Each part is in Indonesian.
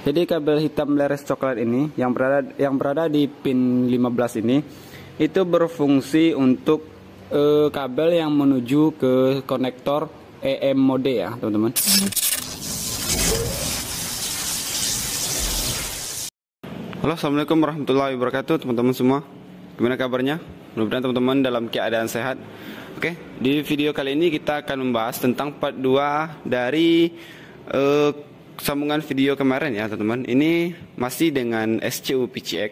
Jadi kabel hitam leres coklat ini yang berada di pin 15 ini itu berfungsi untuk kabel yang menuju ke konektor EM mode ya, teman-teman. Halo, assalamualaikum warahmatullahi wabarakatuh, teman-teman semua. Gimana kabarnya? Mudah-mudahan teman-teman dalam keadaan sehat. Oke, di video kali ini kita akan membahas tentang part 2 dari sambungan video kemarin ya, teman-teman. Ini masih dengan SCU PCX.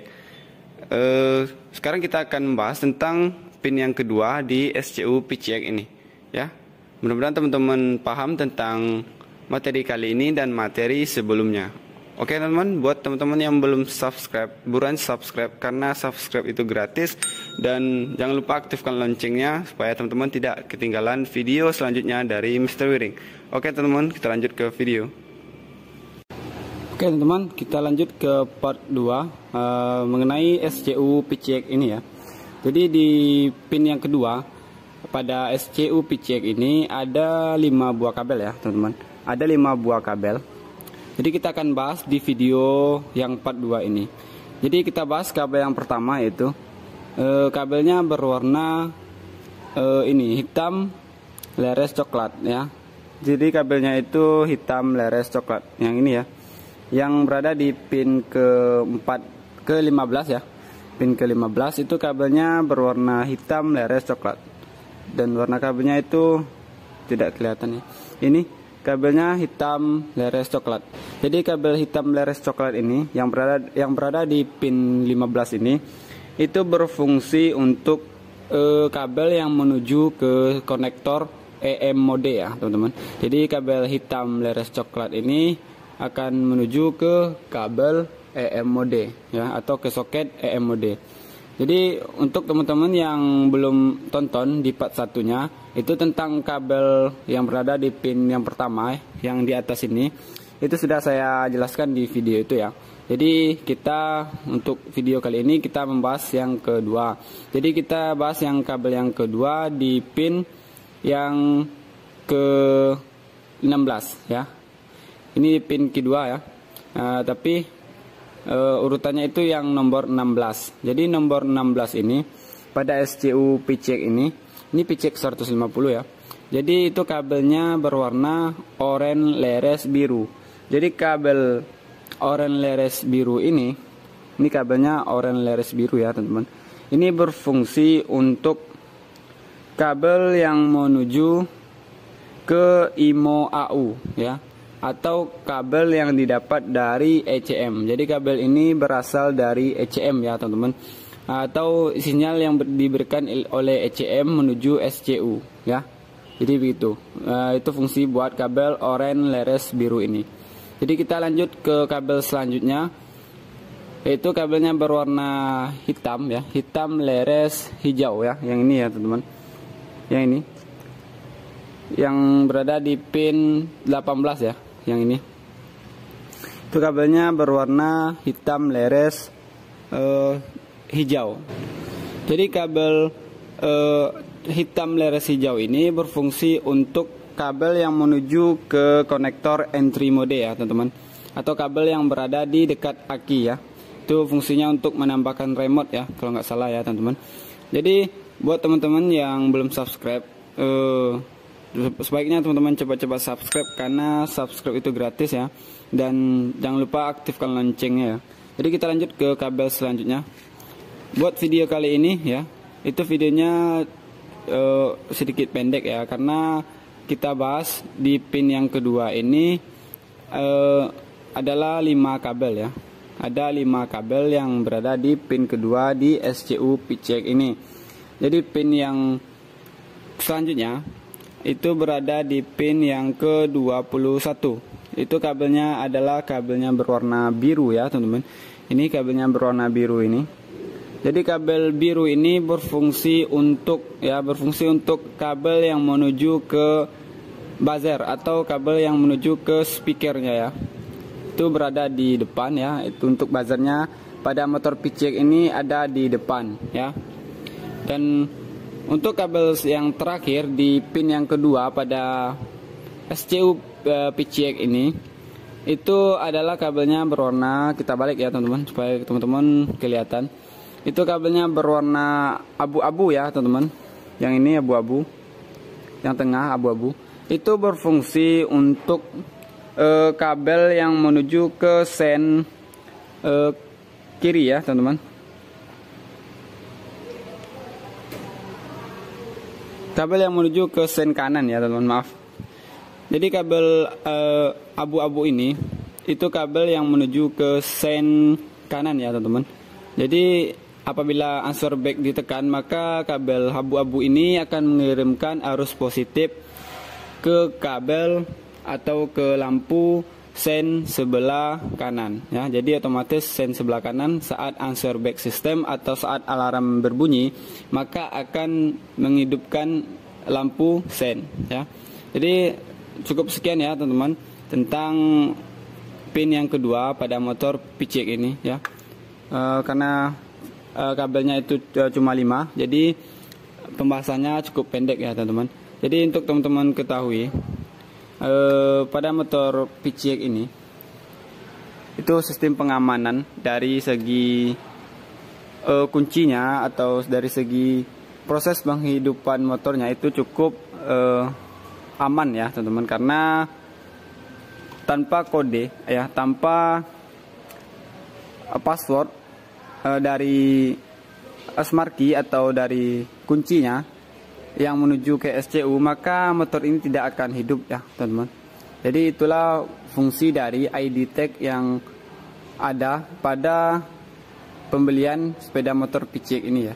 Sekarang kita akan membahas tentang pin yang kedua di SCU PCX ini ya. Mudah-mudahan teman-teman paham tentang materi kali ini dan materi sebelumnya. Oke teman-teman, buat teman-teman yang belum subscribe, buruan subscribe karena subscribe itu gratis. Dan jangan lupa aktifkan loncengnya supaya teman-teman tidak ketinggalan video selanjutnya dari Mr. Wiring. Oke teman-teman, kita lanjut ke video. Oke teman-teman, kita lanjut ke part 2 mengenai SCU PCX ini ya. Jadi di pin yang kedua pada SCU PCX ini ada 5 buah kabel ya teman-teman. Ada 5 buah kabel. Jadi kita akan bahas di video yang part 2 ini. Jadi kita bahas kabel yang pertama yaitu kabelnya berwarna ini hitam leres coklat ya. Jadi kabelnya itu hitam leres coklat yang ini ya. Yang berada di pin ke-15 ya. Pin ke-15 itu kabelnya berwarna hitam leres coklat. Dan warna kabelnya itu tidak kelihatan ya. Ini kabelnya hitam leres coklat. Jadi kabel hitam leres coklat ini yang berada di pin 15 ini itu berfungsi untuk kabel yang menuju ke konektor EM mode ya, teman-teman. Jadi kabel hitam leres coklat ini akan menuju ke kabel EM mode ya, atau ke soket EM mode. Jadi untuk teman-teman yang belum tonton di part satunya itu tentang kabel yang berada di pin yang pertama yang di atas ini, itu sudah saya jelaskan di video itu ya. Jadi kita untuk video kali ini kita membahas yang kedua. Jadi kita bahas yang kabel yang kedua di pin yang ke-16 ya. Ini pin kedua ya. Tapi urutannya itu yang nomor 16. Jadi nomor 16 ini pada SCU PCX ini PCX 150 ya. Jadi itu kabelnya berwarna oranye leres biru. Jadi kabel oranye leres biru ini kabelnya oranye leres biru ya, teman-teman. Ini berfungsi untuk kabel yang menuju ke IMO AU ya, atau kabel yang didapat dari ECM. Jadi kabel ini berasal dari ECM ya teman-teman, atau sinyal yang diberikan oleh ECM menuju SCU ya. Jadi begitu. Itu fungsi buat kabel oranye leres biru ini. Jadi kita lanjut ke kabel selanjutnya, yaitu kabelnya berwarna hitam ya, hitam leres hijau ya. Yang ini ya teman-teman. Yang ini yang berada di pin 18 ya. Yang ini itu kabelnya berwarna hitam leres hijau. Jadi kabel hitam leres hijau ini berfungsi untuk kabel yang menuju ke konektor entry mode ya teman-teman, atau kabel yang berada di dekat aki ya. Itu fungsinya untuk menambahkan remote ya, kalau nggak salah ya teman-teman. Jadi buat teman-teman yang belum subscribe, sebaiknya teman-teman coba-coba subscribe karena subscribe itu gratis ya. Dan jangan lupa aktifkan loncengnya ya. Jadi kita lanjut ke kabel selanjutnya. Buat video kali ini ya, itu videonya sedikit pendek ya, karena kita bahas di pin yang kedua ini adalah 5 kabel ya. Ada 5 kabel yang berada di pin kedua di SCU PCX ini. Jadi pin yang selanjutnya itu berada di pin yang ke-21. Itu kabelnya adalah kabelnya berwarna biru ya teman-teman. Ini kabelnya berwarna biru ini. Jadi kabel biru ini berfungsi untuk kabel yang menuju ke buzzer atau kabel yang menuju ke speakernya ya. Itu berada di depan ya. Itu untuk buzzernya pada motor PCX ini ada di depan ya. Dan untuk kabel yang terakhir di pin yang kedua pada SCU PCX ini Itu adalah kabelnya berwarna, kita balik ya teman-teman supaya teman-teman kelihatan. Itu kabelnya berwarna abu-abu ya teman-teman. Yang ini abu-abu, yang tengah abu-abu. Itu berfungsi untuk kabel yang menuju ke sen kiri ya teman-teman. Kabel yang menuju ke sen kanan ya teman-teman, maaf. Jadi kabel abu-abu ini itu kabel yang menuju ke sen kanan ya teman-teman. Jadi apabila answer back ditekan, maka kabel abu-abu ini akan mengirimkan arus positif ke kabel atau ke lampu sen sebelah kanan ya. Jadi otomatis sen sebelah kanan saat answer back system atau saat alarm berbunyi, maka akan menghidupkan lampu sen ya. Jadi cukup sekian ya teman-teman tentang pin yang kedua pada motor PCX ini ya. Karena kabelnya itu cuma 5, jadi pembahasannya cukup pendek ya teman-teman. Jadi untuk teman-teman ketahui, pada motor PCX ini itu sistem pengamanan dari segi kuncinya atau dari segi proses penghidupan motornya itu cukup aman ya teman-teman, karena tanpa kode ya, tanpa password dari smart key atau dari kuncinya yang menuju ke SCU, maka motor ini tidak akan hidup ya teman-teman. Jadi itulah fungsi dari ID tag yang ada pada pembelian sepeda motor PCX ini ya.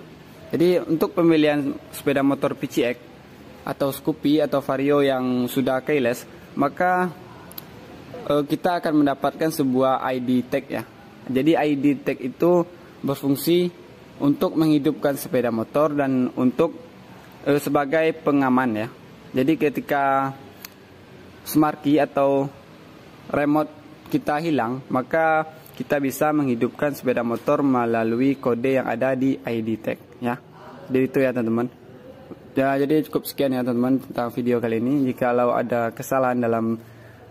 Jadi untuk pembelian sepeda motor PCX atau Scoopy atau Vario yang sudah keyless, maka kita akan mendapatkan sebuah ID tag ya. Jadi ID tag itu berfungsi untuk menghidupkan sepeda motor dan untuk sebagai pengaman ya. Jadi ketika smart key atau remote kita hilang, maka kita bisa menghidupkan sepeda motor melalui kode yang ada di ID tag ya. Jadi itu ya teman-teman. Ya, jadi cukup sekian ya teman-teman tentang video kali ini. Jikalau ada kesalahan dalam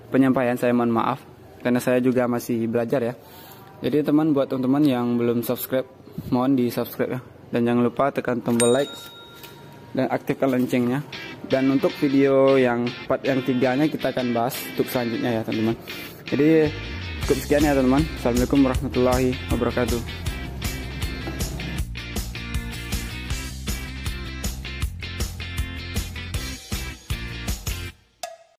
penyampaian, saya mohon maaf karena saya juga masih belajar ya. Jadi teman, buat teman-teman yang belum subscribe, mohon di subscribe ya. Dan jangan lupa tekan tombol like dan aktifkan loncengnya. Dan untuk video yang part yang 3-nya kita akan bahas untuk selanjutnya ya teman-teman. Jadi cukup sekian ya teman-teman. Assalamualaikum warahmatullahi wabarakatuh.